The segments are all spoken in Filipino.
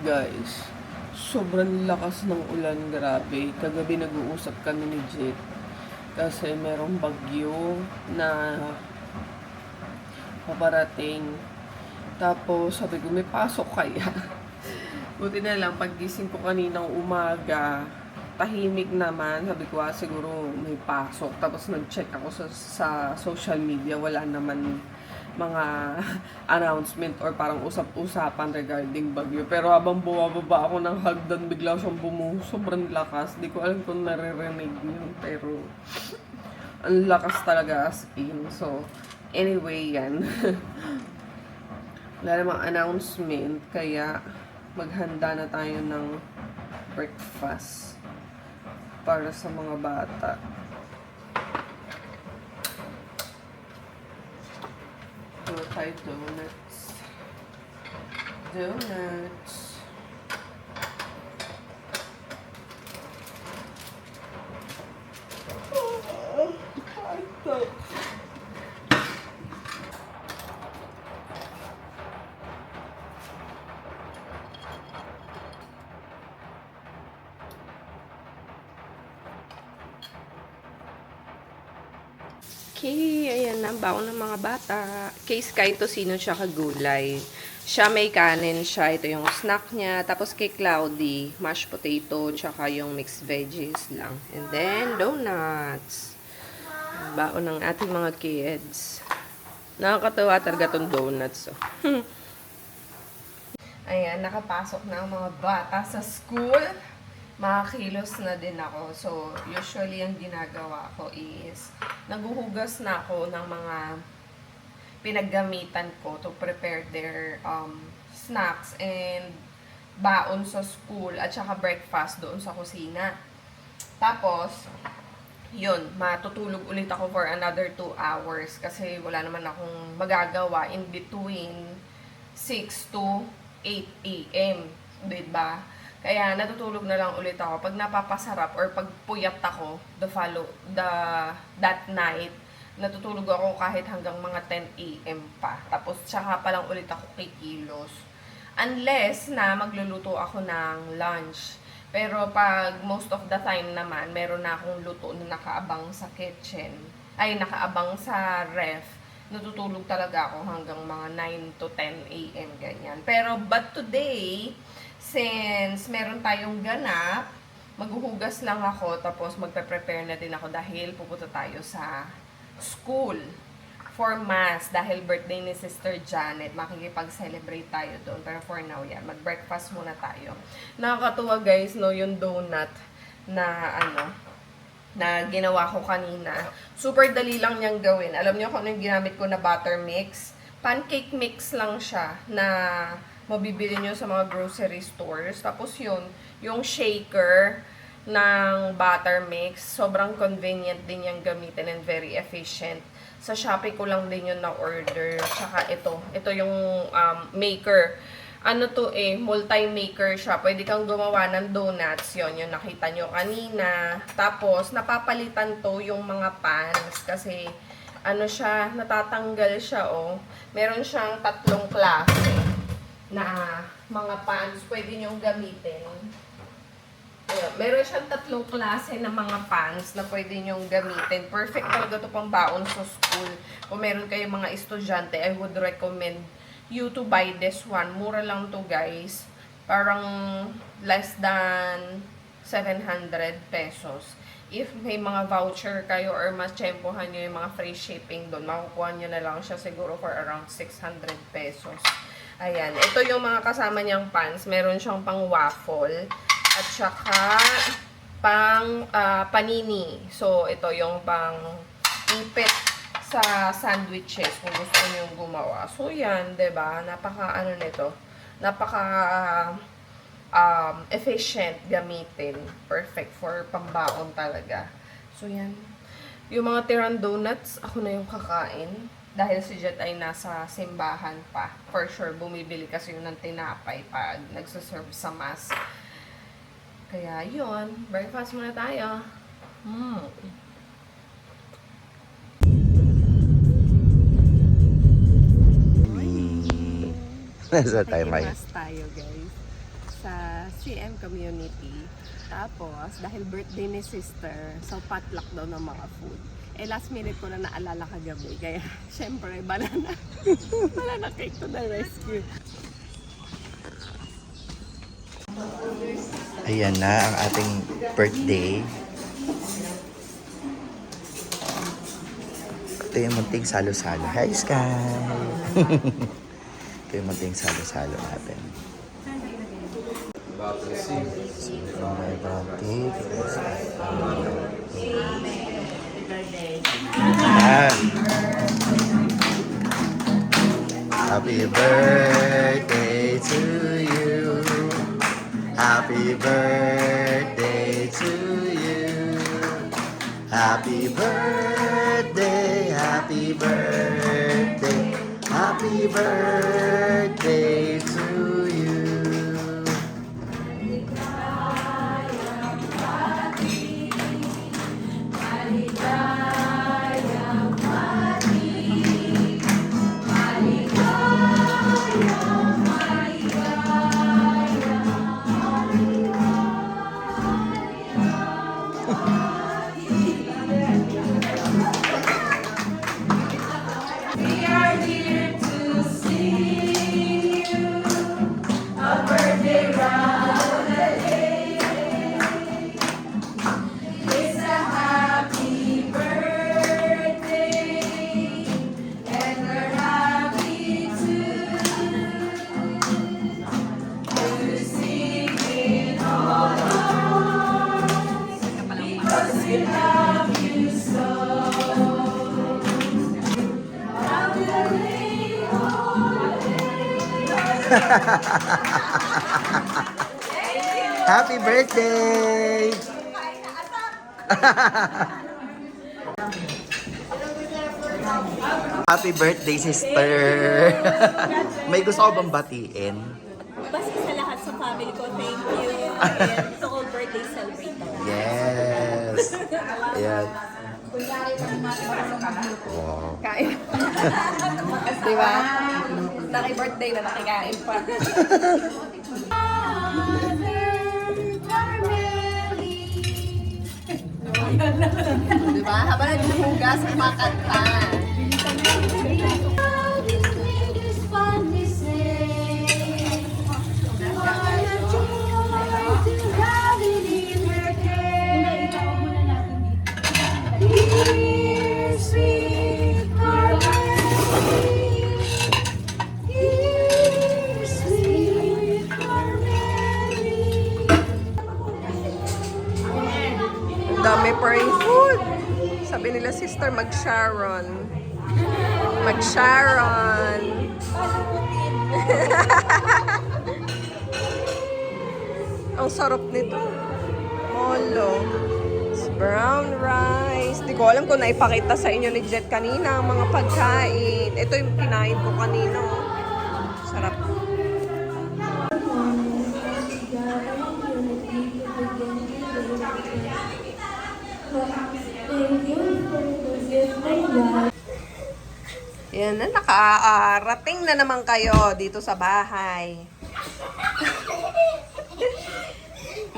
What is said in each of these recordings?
Guys, sobrang lakas ng ulan, grabe. Kagabi nag-uusap kami ni Jet kasi merong bagyo na paparating. Tapos sabi ko, may pasok kaya? Buti na lang, paggising ko kaninang umaga, tahimik naman. Sabi ko, siguro may pasok. Tapos nag-check ako sa social media, wala naman mga announcement or parang usap-usapan regarding bagyo. Pero habang bumababa ako ng hagdan, bigla siyang bumuhos. Sobrang lakas. Di ko alam kung naririnig yun. Pero ang lakas talaga as in. So, anyway, yan. Wala namang announcement. Kaya maghanda na tayo ng breakfast para sa mga bata. Ito tayo donuts. Donuts. Ito. Okay, ayan na ang baon ng mga bata. Kay Sky Tocino siya kagulay. Siya may kanin siya. Ito yung snack niya. Tapos kay Cloudy, mashed potato, tsaka yung mixed veggies lang. And then, donuts. Baon ng ating mga kids. Nakakatawa talaga itong donuts. Oh. Ayan, nakapasok na ang mga bata sa school. Makakilos na din ako. So, usually ang ginagawa ko is naghuhugas na ako ng mga pinaggamitan ko to prepare their snacks and baon sa school at saka breakfast doon sa kusina. Tapos, yun, matutulog ulit ako for another 2 hours kasi wala naman akong magagawa in between 6 to 8 a.m. Diba? Kaya natutulog na lang ulit ako pag napapasarap or pag puyat ako that night. Natutulog ako kahit hanggang mga 10 a.m. pa. Tapos tsaka pa lang ulit ako kikilos. Unless na magluluto ako ng lunch. Pero pag most of the time naman, meron na akong luto na nakaabang sa kitchen. Ay, nakaabang sa ref. Natutulog talaga ako hanggang mga 9 to 10 a.m. ganyan. Pero but today, since meron tayong ganap, maghuhugas lang ako, tapos magpe-prepare na din ako dahil pupunta tayo sa school for mass. Dahil birthday ni Sister Janet, makikipag-celebrate tayo doon. Pero for now, yan, mag-breakfast muna tayo. Nakakatuwa guys, no, yung donut na na ginawa ko kanina. Super dali lang niyang gawin. Alam niyo kung ano yung ginamit ko na butter mix? Pancake mix lang siya na mabibili nyo sa mga grocery stores. Tapos yun, yung shaker ng butter mix, sobrang convenient din yung gamitin and very efficient. Sa Shopee ko lang din yun na-order. Tsaka ito yung maker. Ano to multi-maker siya. Pwede kang gumawa ng donuts. Yun, yung nakita nyo kanina. Tapos, napapalitan to yung mga pans. Kasi, siya, natatanggal siya, Meron siyang 3 klase na mga pans pwede nyong gamitin. Ayan, meron siyang 3 klase na mga pans na pwede nyong gamitin. Perfect talaga to pang baon sa school. Kung meron kayong mga estudyante, I would recommend you to buy this one. Mura lang to guys. Parang less than 700 pesos. If may mga voucher kayo or matsyempohan nyo yung mga free shipping doon, makukuha nyo na lang siya siguro for around 600 pesos. Ayan. Ito yung mga kasama niyang pans. Meron siyang pang waffle. At saka pang panini. So, ito yung pang ipit sa sandwiches kung gusto niyong gumawa. So, yan. Diba? Napaka nito. Napaka efficient gamitin. Perfect for pambaon talaga. So, yan. Yung mga tirang donuts, ako na yung kakain. Dahil si Jet ay nasa simbahan pa. For sure, bumibili kasi yun ng tinapay pag nagsaserve sa mass. Kaya yun, breakfast muna tayo. Nasa tayo, May? Tayo guys. Sa CM community. Tapos, dahil birthday ni sister, so potluck daw ng mga food. Eh, last minute ko na naalala kagabi. Kaya, syempre, banana. Banana cake to the rescue. Ayan na ang ating birthday. Ito yung munting salo-salo. Hi, Sky! Ito yung munting salo-salo natin. So, my birthday. Happy birthday to you. Happy birthday to you. Happy birthday, happy birthday, happy birthday to you. Happy birthday! Happy birthday, sister! May gusto ko bang batiin? Basta sa lahat sa family ko, thank you. And to all birthday celebrator. Yes! Ayan. Wow. Kain. Diba? Naki-birthday na nakikain pa. Diba? Habang naghuhugas, kumakanta. Dami pa rin food. Sabi nila, sister, mag-Sharon. Mag-Sharon. Ang sarap nito. Molo. Brown rice. Di ko alam kung naipakita sa inyo ni Jet kanina ang mga pagkain. Ito yung kinain ko kanina. Oh. Sarap. Yan na, nakarating na naman kayo dito sa bahay.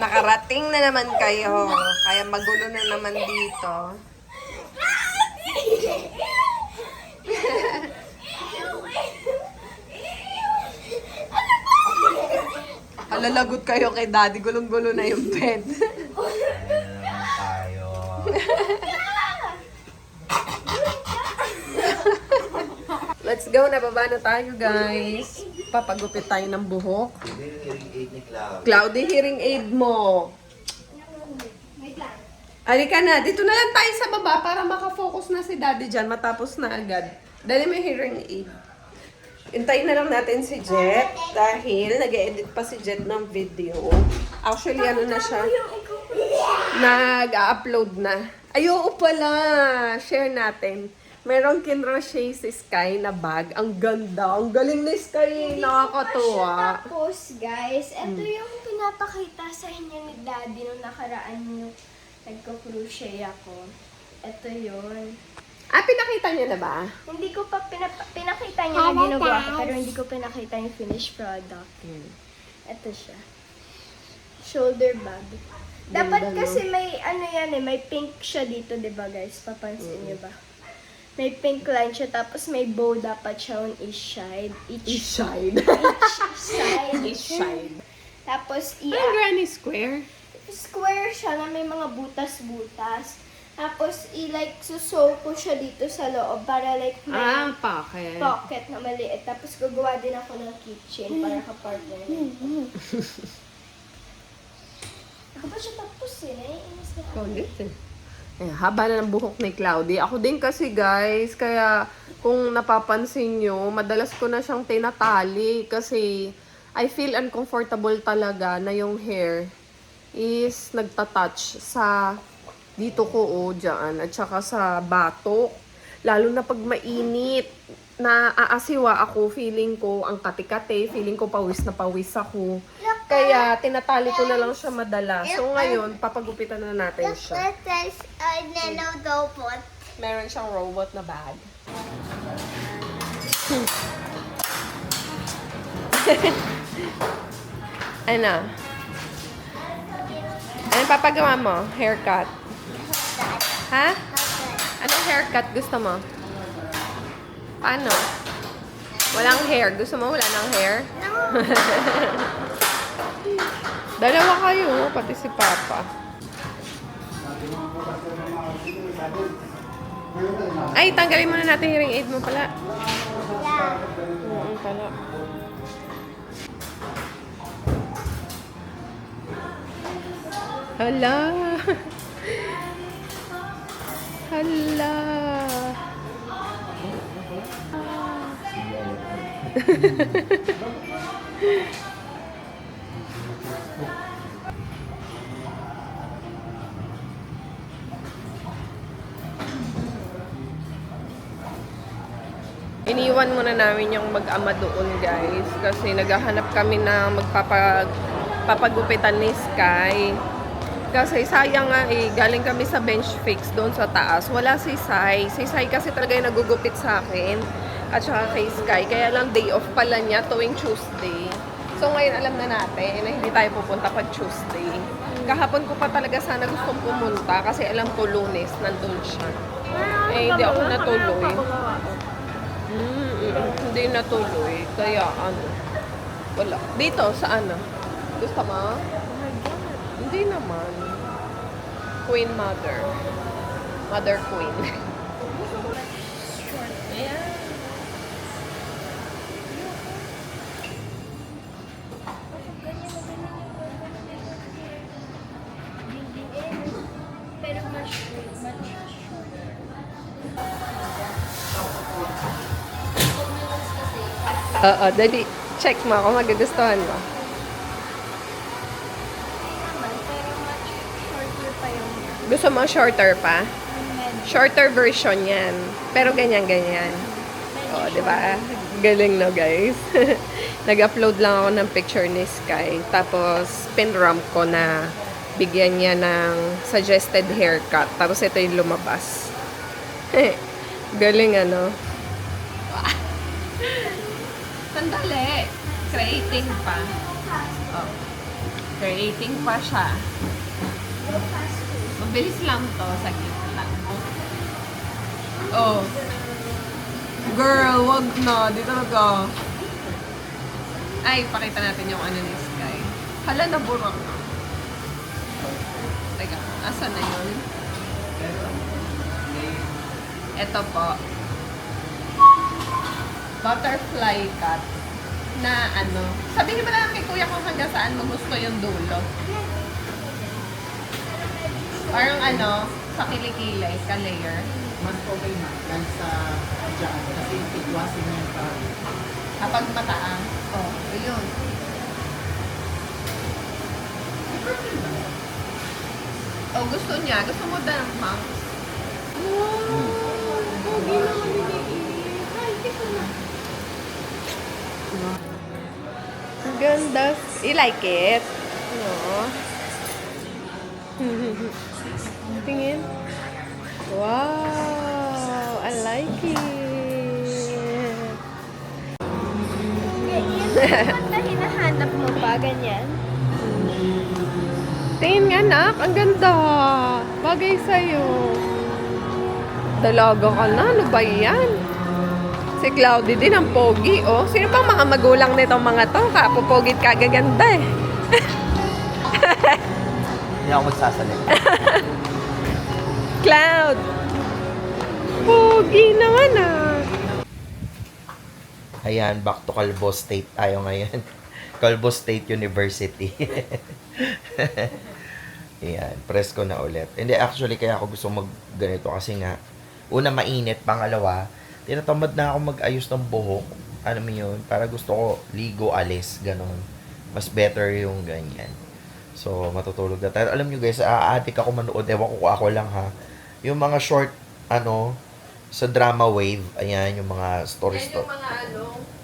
Nakarating na naman kayo. Kaya magulo na naman dito. Halalagot kayo kay daddy. Gulong-gulo na yung bed. Let's go, nababa na tayo guys. Papagupit tayo ng buhok. Cloudy hearing aid mo. Halika na, dito na lang tayo sa baba para makafocus na si daddy dyan. Matapos na agad. Dali may hearing aid. Hintayin na lang natin si Jet dahil nag-edit pa si Jet ng video. Actually, ano na siya? Nag-upload na. Ayoko pala. Share natin. Merong kinrochet si Sky na bag. Ang ganda. Ang galing ni Sky. Nakakatuwa. Tapos, guys, ito yung pinapakita sa inyo ni Daddy nung nakaraan yung nagko-crochet ako. Ito yun. Ah, pinakita niyo na ba? Hindi ko pa pinakita niya na ginagawa ko, pero hindi ko pinakita yung finished product. Ito siya. shoulder bag. Dapat kasi may ano yan eh, may pink siya dito, 'di ba guys? Papansin niyo ba? May pink line siya, tapos may bow dapat siya on each side. Each Shide. side. Shide. Tapos Granny Square. square siya na may mga butas-butas. Tapos like susew ko siya dito sa loob para like may Pocket. pocket na maliit. Tapos gagawa din ako ng keychain para kapartner niya. Ako ba siya tapos eh? Naiinis na ako. Haba na ng buhok ni Cloudy. Ako din kasi guys, kaya kung napapansin nyo, madalas ko na siyang tinatali kasi I feel uncomfortable talaga na yung hair is nagtatouch sa dito ko dyan, at saka sa batok. Lalo na pag mainit, na aasiwa ako, feeling ko ang kati-kati, feeling ko pawis na pawis ako. Kaya tinatali ko na lang siya madalas. So ngayon, papagupitan na natin siya. Meron siyang robot na bag. Ano? Ano papagawa mo? Haircut? Ha? Anong haircut gusto mo? Paano? Walang hair. Gusto mo wala ng hair? Dalawa kayo, pati si Papa. Ay, tanggalin muna natin yung hearing aid mo pala. Oo, pala. Hala. Hala. Iniwan muna namin yung mag-ama doon, guys. Kasi naghahanap kami na papagupitan ni Sky. Kasi sayang nga galing kami sa bench fix doon sa taas. Wala si Sai. Si Sai kasi talaga yung nagugupit sa akin. At saka kay Sky. Kaya lang day off pala niya tuwing Tuesday. So ngayon alam na natin na hindi tayo pupunta pag Tuesday. Kahapon ko pa talaga sana gustong pumunta kasi alam ko Lunes nandun siya. Hindi ako natuloy. Hindi natuloy. Kaya ano. Wala. Dito sa ano? Gusto mo? Hindi naman. Queen Mother. Mother Queen. Ayan. Pero much shorter. Oo, dali. Check mo kung magugustuhan mo. Pero much shorter pa yung Gusto mo shorter pa? Shorter version yan. Pero ganyan-ganyan. Oo, di ba? Galing no, guys. Nag-upload lang ako ng picture ni Sky. Tapos, pinramp ko na bigyan niya ng suggested haircut. Tapos, ito yung lumabas. Galing, ano? Sandali. Creating pa. Oh. Creating pa siya. Mabilis lang to. Saglit lang. Oh. Girl, wag na. Di talaga. Ay, pakita natin yung ano ni Sky. Hala, naburang na. Teka, asan na yun? Ito po. Butterfly cut. Na ano. Sabihin mo lang kay kuya kung hanggang saan mo gusto yung dulo. Parang ano, sa kilikilay, ka-layer. Mas okay na yan sa dyan kasi itwasin niya pa. Kapag mataang. Oh, ayun. Oh, gusto niya. Gusto mo na ng bangs. Wow! Pogi naman ni Ay, tika na. Ang ganda. You like it? No. Tingin. Wow! I like it. Yan yung dapat na hinahanap mo pa, ganyan. anak. Ang ganda. Bagay sa'yo. Dalaga ka na. Ano ba yan? Si Cloudy din ang pogi, oh. Sino bang mga magulang nitong mga to? Kapupogit kagaganda eh. Hindi ako magsasalita. Cloud! Pogi naman ah. Ayan, back to Calvo State tayo ngayon. Calvo State University. Ayan, presko na ulit. Hindi, actually, kaya ako gusto mag ganito kasi nga, una, mainit. Pangalawa, tinatamad na ako mag-ayos ng buhok. Ano mo yun? Para gusto ko ligo, alis, ganon. Mas better yung ganyan. So, matutulog na tayo. Alam nyo guys, aadik ako manood. Ewan ko ako lang ha. Yung mga short, sa drama wave. Ayan, yung mga stories to.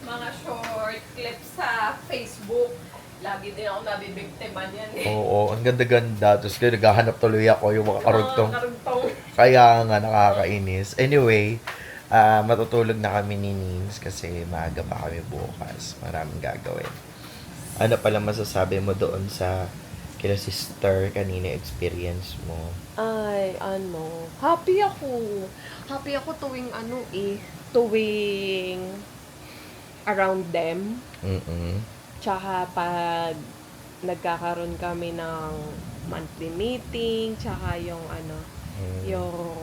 Mga short clips sa Facebook. Lagi din ako nabibigtiman yan eh. Oo, ang ganda-ganda. Tapos naghahanap tuloy ako yung mga karugtong. Karugtong. Kaya nga, nakakainis. Anyway, matutulog na kami ni Nins kasi maaga pa kami bukas. Maraming gagawin. Ano pala masasabi mo doon sa kila sister kanina experience mo? Ay, happy ako. Happy ako tuwing around them. Tsaka pag nagkakaroon kami ng monthly meeting, tsaka yung yung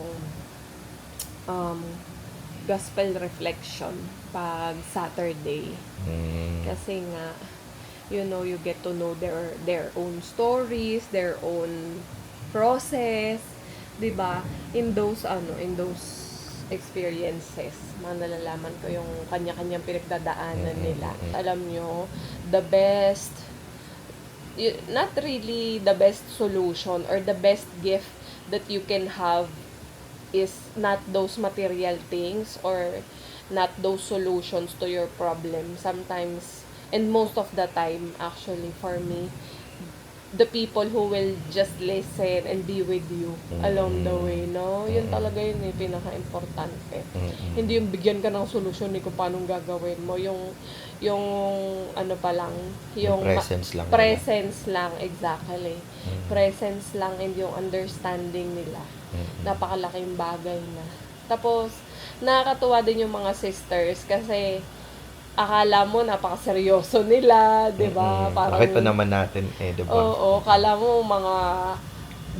gospel reflection pag Saturday. Kasi nga, you get to know their own stories, their own process, 'di ba? In those experiences, nalalaman ko yung kanya-kanyang pinagdadaanan nila. Alam nyo, the best, not really the best solution or the best gift that you can have is not those material things or not those solutions to your problem. Sometimes, and most of the time, actually, for me, the people who will just listen and be with you along the way, no? Yun talaga yun yung pinaka-importante. Hindi yung bigyan ka ng solusyon kung paano gagawin mo. Yung presence lang. Presence lang, exactly. Presence lang and yung understanding nila. Napakalaking bagay na. Tapos, nakakatuwa din yung mga sisters kasi akala mo napakaseryoso nila, 'di ba? Parang nakita naman natin 'di ba? Oo, akala mo mga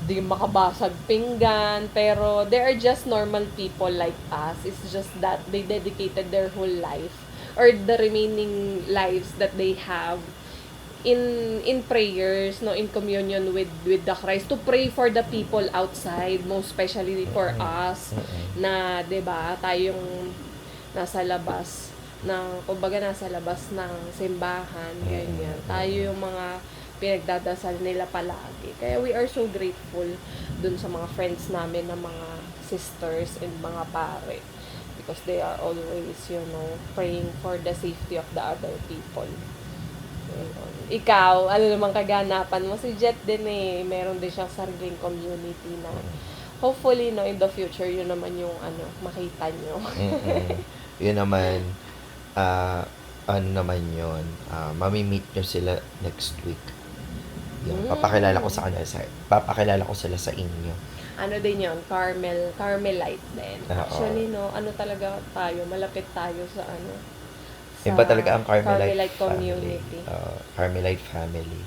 di makabasag pinggan, pero they are just normal people like us. It's just that they dedicated their whole life or the remaining lives that they have in prayers, no, in communion with the Christ, to pray for the people outside, most especially for us na 'di ba, tayong nasa labas ng simbahan, ganyan. Tayo yung mga pinagdadasal nila palagi. Kaya we are so grateful dun sa mga friends namin na mga sisters and mga pare. Because they are always, praying for the safety of the other people. Ikaw, ano namang kaganapan mo? Si Jet din meron din siyang sariling community na hopefully, in the future, yun naman yung makita nyo. Yun naman, mamimit nyo sila next week. Yung papakilala ko sila sa inyo. Ano din yun? Carmelite din. Actually, talaga tayo, malapit tayo sa Iba talaga ang Carmelite community. Carmelite family.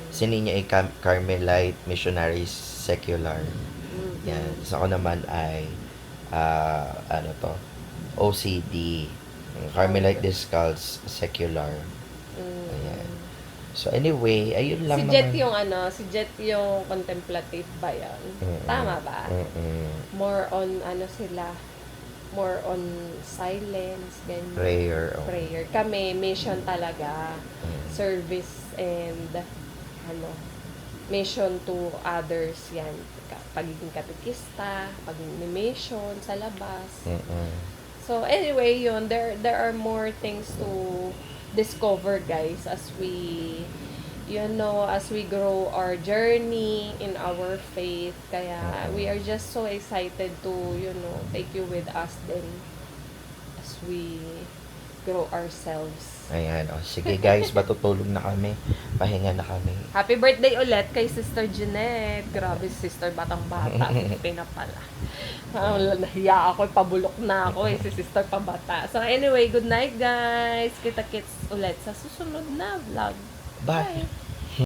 Sininya ay Carmelite Missionaries Secular. Yan. So ako naman ay OCD. Carmelite Discals Secular. Ayan. So anyway, ayun lang Si Jet yung contemplative ba yan? Tama ba? More on more on silence, ganyan. Prayer. Kami, mission talaga. Service and mission to others yan. Pagiging katekista, pagiging mission sa labas. So anyway, there are more things to discover, guys, as we grow our journey in our faith. Kaya we are just so excited to take you with us then as we grow ourselves Ayan, o. Sige guys, matutulog na kami. Pahinga na kami. Happy birthday ulit kay Sister Jeanette. Grabe, Sister Batang Bata. Na pala. Nahiya ako, pabulok na ako si Sister Pabata. So anyway, good night guys. Kita-kits ulit sa susunod na vlog. Bye.